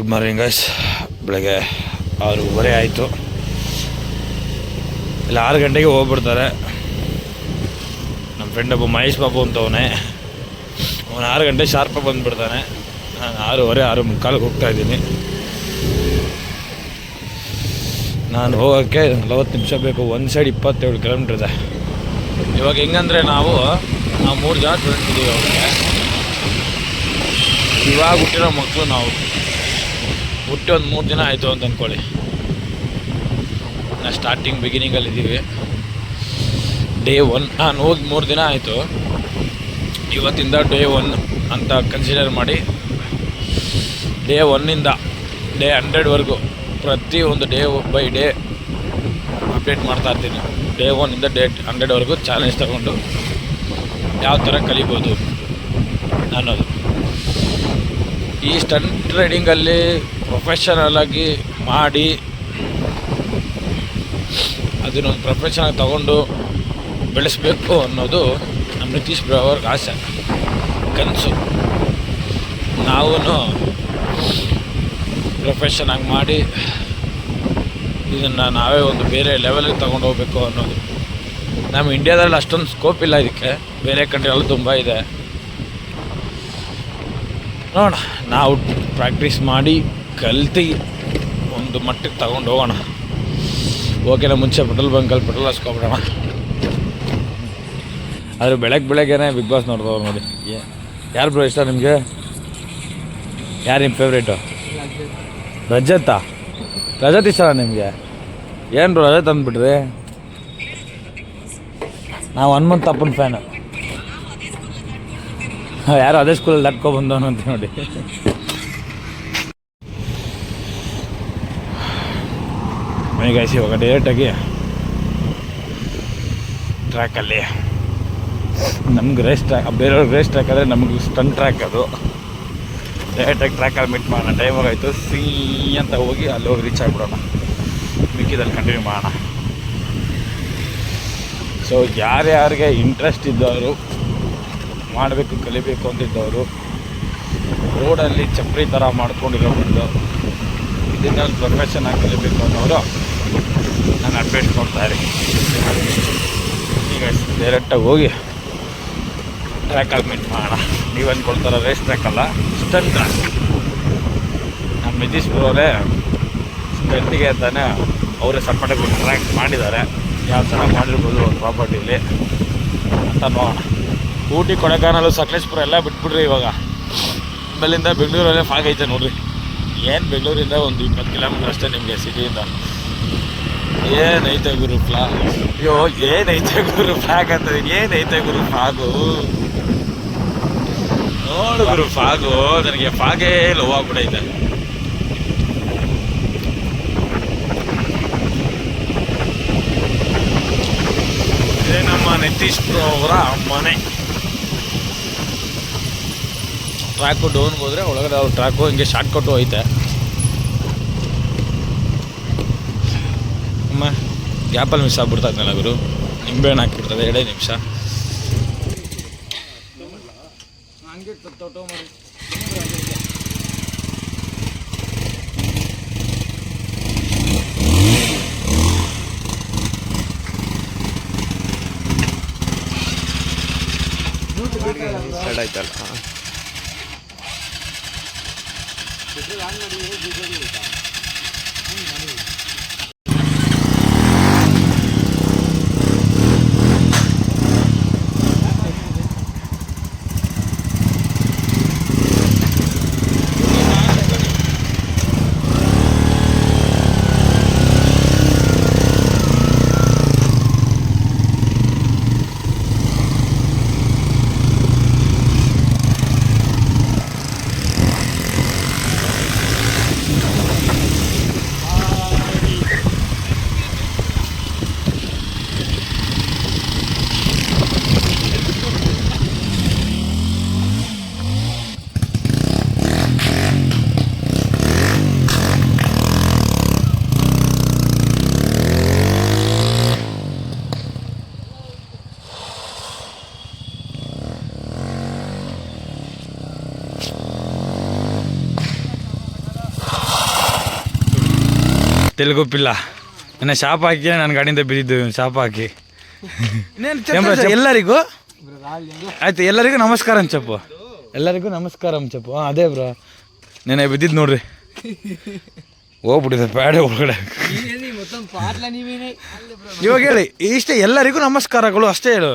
Good morning guys. ಬೆಳಗ್ಗೆ 6:30 ಆಯಿತು. ಇಲ್ಲ 6 ಗಂಟೆಗೆ ಹೋಗ್ಬಿಡ್ತಾರೆ. ನಮ್ಮ ಫ್ರೆಂಡ್ ಒಬ್ಬ ಮಹೇಶ್ ಬಾಬು ಅಂತವನೇ, ಅವನು 6 ಗಂಟೆ ಶಾರ್ಪಾಗಿ ಬಂದುಬಿಡ್ತಾನೆ. ನಾನು 6:30 6:45 ಹೋಗ್ತಾಯಿದ್ದೀನಿ. ನಾನು ಹೋಗೋಕ್ಕೆ 40 ನಿಮಿಷ ಬೇಕು. ಒಂದು ಸೈಡ್ 27 ಕಿಲೋಮೀಟ್ರ್ ಇದೆ. ಇವಾಗ ಹೆಂಗಂದರೆ ನಾವು 3 ಜನ ಫ್ರೆಂಡ್ಸ್ ಇದ್ದೀವಿ. ಅವ್ರಿಗೆ ಇವಾಗ ಹುಟ್ಟಿರೋ ಮಕ್ಕಳು, ನಾವು ಹುಟ್ಟಿ ಒಂದು 3 ದಿನ ಆಯಿತು ಅಂತ ಅಂದ್ಕೊಳ್ಳಿ. ನಾವು ಸ್ಟಾರ್ಟಿಂಗ್ ಬಿಗಿನಿಂಗಲ್ಲಿದ್ದೀವಿ. ಡೇ 1 ನಾನು ಹೋಗಿ 3 ದಿನ ಆಯಿತು. ಇವತ್ತಿಂದ ಡೇ 1 ಅಂತ ಕನ್ಸಿಡರ್ ಮಾಡಿ ಡೇ 1ಇಂದ ಡೇ 100ವರೆಗೂ ಪ್ರತಿಯೊಂದು ಡೇ ಬೈ ಡೇ ಅಪ್ಡೇಟ್ ಮಾಡ್ತಾಯಿರ್ತೀನಿ. ಡೇ 1ಇಂದ ಡೇ 100ವರೆಗೂ ಚಾಲೆಂಜ್ ತಗೊಂಡು ಯಾವ ಥರ ಕಲಿಬೋದು ಅನ್ನೋದು. ಈ ಸ್ಟಂಟ್ ರೈಡಿಂಗಲ್ಲಿ ಪ್ರೊಫೆಷನಲಾಗಿ ಮಾಡಿ ಅದನ್ನೊಂದು ಪ್ರೊಫೆಷನಾಗಿ ತಗೊಂಡು ಬೆಳೆಸಬೇಕು ಅನ್ನೋದು ನಮ್ಮ ನಿತೀಶ್ ಬ್ರೋ ಅವ್ರಿಗೆ ಆಸೆ, ಕನಸು. ನಾವು ಪ್ರೊಫೆಷನಾಗಿ ಮಾಡಿ ಇದನ್ನು ನಾವೇ ಒಂದು ಬೇರೆ ಲೆವೆಲಿಗೆ ತಗೊಂಡು ಹೋಗ್ಬೇಕು ಅನ್ನೋದು. ನಮ್ಮ ಇಂಡಿಯಾದಲ್ಲಿ ಅಷ್ಟೊಂದು ಸ್ಕೋಪ್ ಇಲ್ಲ ಇದಕ್ಕೆ, ಬೇರೆ ಕಂಟ್ರಿಯಲ್ಲೂ ತುಂಬ ಇದೆ. ನೋಡೋಣ, ನಾವು ಪ್ರಾಕ್ಟೀಸ್ ಮಾಡಿ ಕಲ್ತು ಒಂದು ಮಟ್ಟಿಗೆ ತಗೊಂಡು ಹೋಗೋಣ. ಓಕೆನಾ, ಮುಂಚೆ ಪೆಟ್ರೋಲ್ ಬಂಕಲ್ಲಿ ಪೆಟ್ರೋಲ್ ಹಾಕ್ಸ್ಕೊಬಿಡೋಣ. ಆದರೆ ಬೆಳಗ್ಗೆನೇ ಬಿಗ್ ಬಾಸ್ ನೋಡ್ದವ್ರು ನೋಡಿ. ಯಾರು ಬ್ರೋ ಇಷ್ಟ ನಿಮಗೆ? ಯಾರು ನಿಮ್ಮ ಫೇವ್ರೇಟು? ರಜತ್ ಇಷ್ಟ ನಿಮಗೆ? ಏನು ಬ್ರೋ ರಜತ್ ಅಂದ್ಬಿಟ್ರಿ? ನಾವು ಹನುಮಂತಪ್ಪನ ಫ್ಯಾನು. ಯಾರು ಅದೇ ಸ್ಕೂಲಲ್ಲಿ ದಾಟ್ಕೊಬಂದವನು ಅಂತ ನೋಡಿ. ಗೈಸ್ ಇವಾಗ ಡೈರೆಕ್ಟಾಗಿ ಟ್ರ್ಯಾಕಲ್ಲಿ ನಮ್ಗೆ ರೇಸ್ ಟ್ರ್ಯಾಕ್, ಬೇರೆಯವ್ರಿಗೆ ರೇಸ್ ಟ್ರ್ಯಾಕ್ ಆದರೆ ನಮಗೆ ಸ್ಟಂಟ್ ಟ್ರ್ಯಾಕ್. ಅದು ಡೈರೆಕ್ಟಾಗಿ ಟ್ರ್ಯಾಕಲ್ಲಿ ಮೀಟ್ ಮಾಡೋಣ. ಟೈಮ್ ಆಗಾಯಿತು, ಸೀ ಅಂತ ಹೋಗಿ ಅಲ್ಲಿ ಹೋಗಿ ರೀಚ್ ಆಗಿಬಿಡೋಣ. ಮಿಕ್ಕಿದಲ್ಲಿ ಕಂಟಿನ್ಯೂ ಮಾಡೋಣ. ಸೊ ಯಾರ್ಯಾರಿಗೆ ಇಂಟ್ರೆಸ್ಟ್ ಇದ್ದವರು, ಮಾಡಬೇಕು ಕಲಿಬೇಕು ಅಂತಿದ್ದವರು, ರೋಡಲ್ಲಿ ಚಪ್ಪಲಿ ಥರ ಮಾಡ್ಕೊಂಡಿರೋ ಬಂದು ಇದನ್ನ ಪ್ರೊಫೆಷನಾಗಿ ಕಲಿಬೇಕು ಅನ್ನೋರು ನಾನು ಅಡ್ವೈಸ್ ಕೊಡ್ತಾಯಿರಿ. ಈಗ ಡೈರೆಕ್ಟಾಗಿ ಹೋಗಿ ಟ್ರ್ಯಾಕಲ್ಲಿ ಮೀಟ್ ಮಾಡೋಣ. ನೀವು ಅಂದ್ಕೊಳ್ತಾರ ರೇಸ್ ಟ್ರ್ಯಾಕಲ್ಲ, ಸ್ಟಂಟ್ ಟ್ರ್ಯಾಕ್. ನಮ್ಮ ನಿತೀಶ್ ಅವರೇ ಸ್ಟಂಟಿಗೆ ಅಂತಾನೆ ಅವರೇ ಸಪ್ರೇಟಾಗಿ ಒಂದು ಟ್ರ್ಯಾಕ್ ಮಾಡಿದ್ದಾರೆ. ಯಾವ ಥರ ಮಾಡಿರ್ಬೋದು ಒಂದು ಪ್ರಾಪರ್ಟಿಲಿ ಅಂತ ನೋಡೋಣ. ಊಟಿ, ಕೊಡೆಕಾನಲ್, ಸಕಲೇಶ್ಪುರ ಎಲ್ಲ ಬಿಟ್ಬಿಡ್ರಿ. ಇವಾಗ ಆಮೇಲಿಂದ ಬೆಂಗಳೂರಲ್ಲೇ ಫಾಗ್ ಐತೆ ನೋಡಿರಿ. ಏನು ಬೆಂಗಳೂರಿಂದ ಒಂದು 20 ಕಿಲೋಮೀಟ್ರ್ ಅಷ್ಟೇ ನಿಮಗೆ ಸಿಟಿಯಿಂದ. ಏನೈತೆ ಗುರು ಫ್ಲಾಗ್? ಅಯ್ಯೋ ಏನೈತೆ ಗುರು ಫ್ಲಾಗ್ ಅಂತ, ಏನೈತೆ ಗುರು ಫಾಗು? ನೋಡು ಗುರು ಫಾಗು, ನನಗೆ ಫಾಗೇ ಲವ್ ಆಗ್ಬಿಟ್ಟೈತೆ. ಇದೇ ನಮ್ಮ ನಿತೀಶ್ ಬ್ರೋ ಅವರ ಮನೆ. ಟ್ರ್ಯಾಕು ಡೌನ್ಗೆ ಹೋದರೆ ಒಳಗಡೆ ಅವ್ರ ಟ್ರ್ಯಾಕು ಹಿಂಗೆ ಶಾರ್ಟ್ ಕಟ್ಟು ಐತೆ. ಅಮ್ಮ ಗ್ಯಾಪಲ್ಲಿ ಮಿಸ್ ಆಗ್ಬಿಡ್ತಾ ಇದ್ನಲ್ಲ ಗುರು, ನಿಂಬೆಹಣ್ಣು ಹಾಕಿಬಿಡ್ತದೆ 2 ನಿಮಿಷ. ಸೈಡ್ ಆಯ್ತಲ್ಲ. ತೆಲುಗು ಪಿಲ್ಲ ನನ್ನ ಶಾಪ್ ಹಾಕಿ ನನ್ನ ಗಾಡಿಯಿಂದ ಬಿದ್ದಿದ್ದು ಶಾಪ್ ಹಾಕಿ. ಎಲ್ಲರಿಗೂ ಆಯ್ತು, ಎಲ್ಲರಿಗೂ ನಮಸ್ಕಾರ ಅಂಚಪ್ಪು, ಎಲ್ಲರಿಗೂ ನಮಸ್ಕಾರ ಅಂಚಪ್ಪು. ಅದೇ ಬ್ರೋ ನೆನೆ ಬಿದ್ದಿದ್ದು ನೋಡ್ರಿ, ಹೋಗ್ಬಿಟ್ಟಿದೆ ಪ್ಯಾಡೆ ಒಳಗಡೆ. ಇವಾಗ ಹೇಳಿ ಇಷ್ಟೇ, ಎಲ್ಲರಿಗೂ ನಮಸ್ಕಾರಗಳು ಅಷ್ಟೇ ಹೇಳು.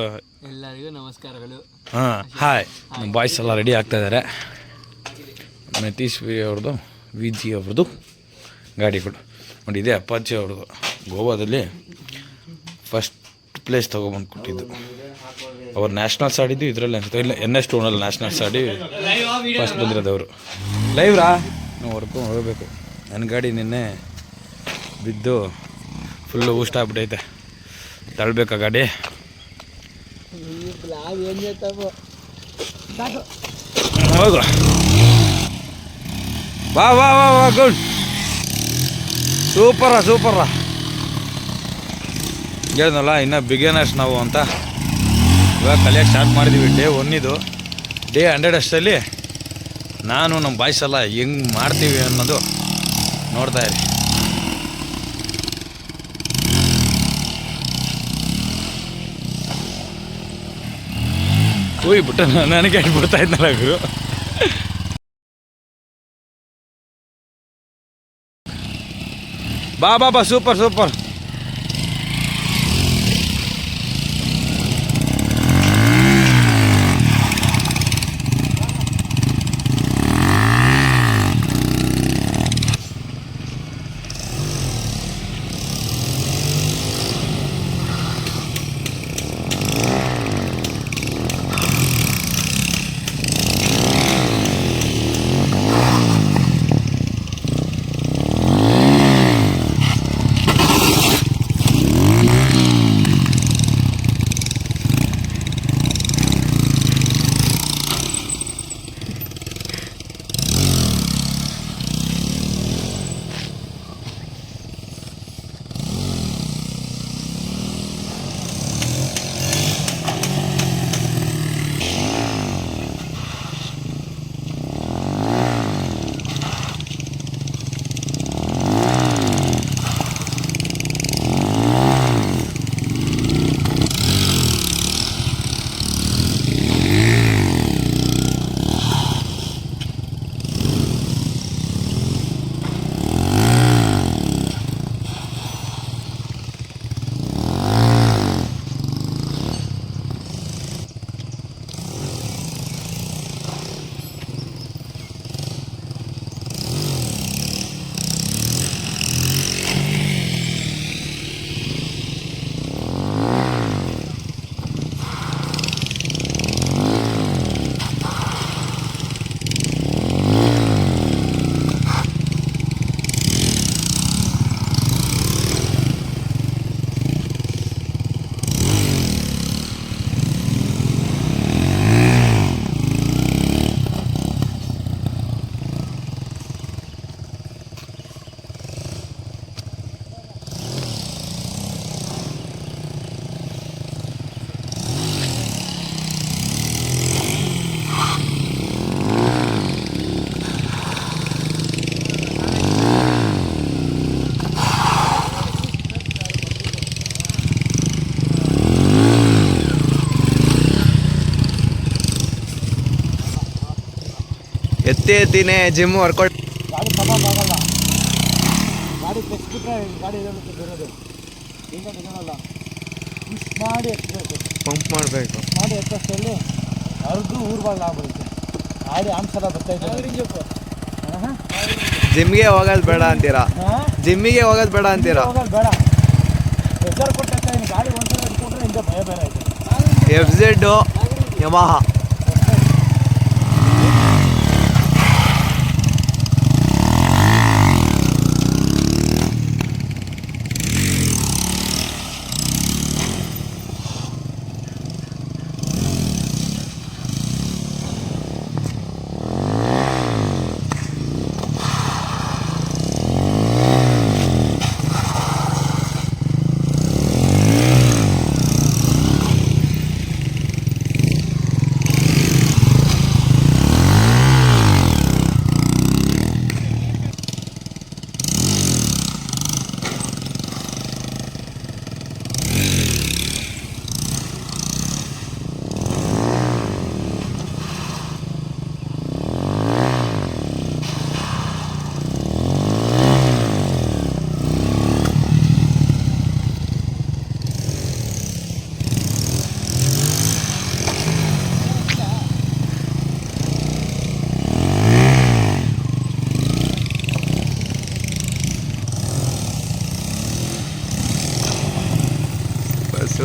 ಎಲ್ಲರಿಗೂ ನಮಸ್ಕಾರಗಳು. ಹಾಂ ಹಾಯ್. ನಮ್ಮ ಬಾಯ್ಸ್ ಎಲ್ಲ ರೆಡಿ ಆಗ್ತಾ ಇದ್ದಾರೆ. ನಿತೀಶ್ ಅವ್ರದ್ದು, ವಿ ಜಿ ಅವ್ರದ್ದು ಗಾಡಿಗಳು ನೋಡಿ. ಇದೆ ಅಪ್ಪಾಜಿ ಅವ್ರದ್ದು, ಗೋವಾದಲ್ಲಿ ಫಸ್ಟ್ ಪ್ಲೇಸ್ ತೊಗೊಬಂದು ಕೊಟ್ಟಿದ್ದು. ಅವ್ರು ನ್ಯಾಷನಲ್ಸ್ ಆಡಿದ್ದು ಇದರಲ್ಲಿ ಅನ್ಸುತ್ತೆ, ಇಲ್ಲ NS ಟೂನಲ್ಲಿ ನ್ಯಾಷನಲ್ಸ್ ಆಡಿ ಫಸ್ಟ್ ಬಂದಿರೋದು ಅವರು. ಲೈವ್ರಾ ನಾವು ಹೊರ್ಕೊಂಡು ಹೋಗಬೇಕು. ನನ್ನ ಗಾಡಿ ನಿನ್ನೆ ಬಿದ್ದು ಫುಲ್ಲು ಊಷ್ಟ ಆಗ್ಬಿಟ್ಟೈತೆ, ತಳ್ಬೇಕಾ ಗಾಡಿ. ಹೌದು, ವಾ ವಾ ವಾ ವಾ ಗುಡ್, ಸೂಪರ. ಹೇಳಿದ್ನಲ್ಲ ಇನ್ನೂ ಬಿಗಿನರ್ಸ್ ನಾವು ಅಂತ. ಇವಾಗ ಕಲಿಯೋಕ್ಕೆ ಸ್ಟಾರ್ಟ್ ಮಾಡಿದ್ದೀವಿ. ಡೇ 1 ಇದು. ಡೇ 100 ಅಷ್ಟರಲ್ಲಿ ನಾನು ನಮ್ಮ ಬಾಯ್ಸ್ ಎಲ್ಲ ಹೆಂಗೆ ಮಾಡ್ತೀವಿ ಅನ್ನೋದು ನೋಡ್ತಾ ಇರಿ. ಬಿಟ್ಟು ನನಗೆ ಬಿಡ್ತಾ ಇದ್ನಲ್ಲ ಗುರು. ಬಾ ಸೂಪರ್. ಎತ್ತಿನೇ gym workout. ಗಾಡಿ ಆಗಲ್ಲ, ಗಾಡಿ ತೆಗ್ಸ್ಬಿಟ್ರೆ ಗಾಡಿ ಬರೋದು ಈಗ ತಗೊಳಲ್ಲ. ಪುಷ್ ಮಾಡಿ ಎತ್ತಬೇಕು, ಪಂಪ್ ಮಾಡಬೇಕು, ಮಾಡಿ ಎತ್ತಷ್ಟಲ್ಲಿ ಅವ್ರದ್ದು ಊರುಗಳು ಆಗ್ಬಿಡುತ್ತೆ. ಗಾಡಿ ಆನ್ಸಲ ಬರ್ತಾಯಿದೆ. ಜಿಮ್ಗೆ ಹೋಗೋದು ಬೇಡ ಅಂತೀರಾ? ಜಿಮ್ಮಿಗೆ ಹೋಗೋದು ಬೇಡ ಅಂತೀರಾ? ಹೋಗೋದು ಬೇಡ, ಪ್ರೆಷರ್ ಕೊಟ್ಟೈತೆ. ಇನ್ನು ಗಾಡಿ ಒಂದ್ಸಲ ಇಟ್ಕೊಂಡ್ರೆ ಹಿಂದೆ ಭಯ ಬೇರೆ ಐತೆ. FZ Yamaha.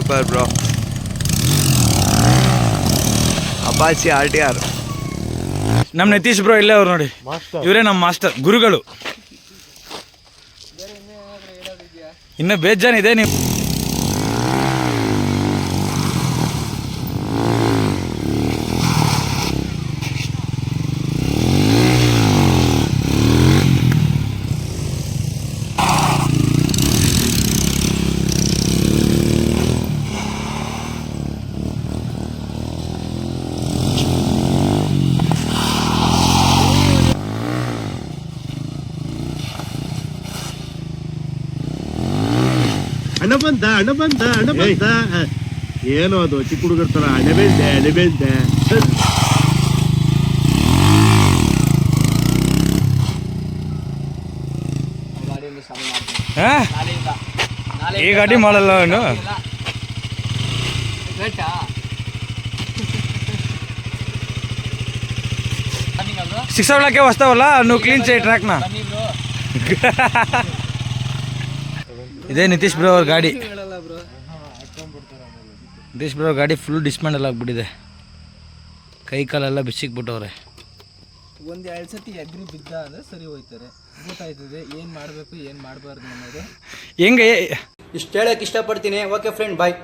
Super bro. Apache RTR. ನಮ್ಮ ನಿತೀಶ್ ಬ್ರೋ ಇಲ್ಲೇ ಅವ್ರು ನೋಡಿ, ಇವರೇ ನಮ್ಮ ಮಾಸ್ಟರ್ ಗುರುಗಳು. ಇನ್ನು ಬೇಜಾನಿದೆ ನೀವು. ಹಣ ಬಂದ ಏನೋ ಅದು ಚಿಕ್ಕ ಹುಡುಗರ ತರ ಅಣಬೆಂದೆ ಈ ಗಾಡಿ ಮಾಡಲ್ಲ ಅವನು. ಸಿಕ್ಸ್ ಅವಳಕ್ಕೆ ವಸ್ತಾವಲ್ಲ ನೀವು ಕ್ಲೀನ್ ಚೈ ಟ್ರ್ಯಾಕ್ನ. ಇದೇ ನಿತೀಶ್ ಬ್ರೋ ಅವ್ರ ಗಾಡಿ. ನಿತೀಶ್ ಬ್ರೋ ಗಾಡಿ ಫುಲ್ ಡಿಸ್ಮ್ಯಾಂಡಲ್ ಆಗಿಬಿಟ್ಟಿದೆ, ಕೈ ಕಾಲೆಲ್ಲ ಬಿಚ್ಚಿಕ್ಬಿಟ್ಟವ್ರೆ. ಒಂದು 2 ಸತಿ ಎಗ್ರಿ ಬಿದ್ದ ಅಂದರೆ ಸರಿ ಹೋಯ್ತಾರೆ, ಗೊತ್ತಾಯ್ತದೆ ಏನು ಮಾಡಬೇಕು ಏನು ಮಾಡಬಾರ್ದು ಅನ್ನೋದು. ಹೆಂಗೆ ಇಷ್ಟು ಹೇಳಕ್ಕೆ ಇಷ್ಟಪಡ್ತೀನಿ. ಓಕೆ ಫ್ರೆಂಡ್, ಬಾಯ್.